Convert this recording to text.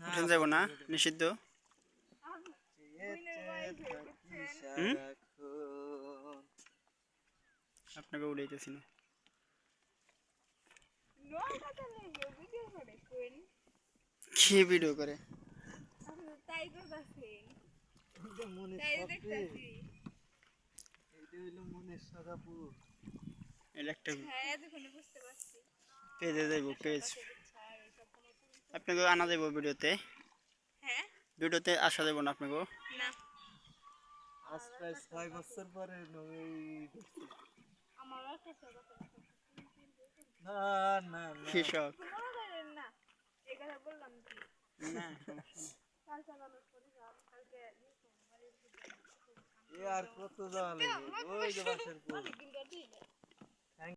উঠেন যাব না নিষিদ্ধ। আপনাকে উড়াইতেছি না। কি ভিডিও করে? তাই করতেছেন, মনে তাই দেখতেছি। মনে সারাপুর এটা একটা হ্যাঁ এতক্ষণে বুঝতে পারছি। পেজে যাইব, পেজ আপনাকে আনা যাইব ভিডিওতে। হ্যাঁ ভিডিওতে আসা যাইব না আপনাকে। না আজ প্রায় 6 বছর পরে আমার একটা কথা না না না কৃষক মনে করেন না, এই কথা বললাম কি না কাল সকালে করে যাও কালকে এ আর কত যাওয়া লাগে ওই যে বাসের পুল। অনেকদিন কাটি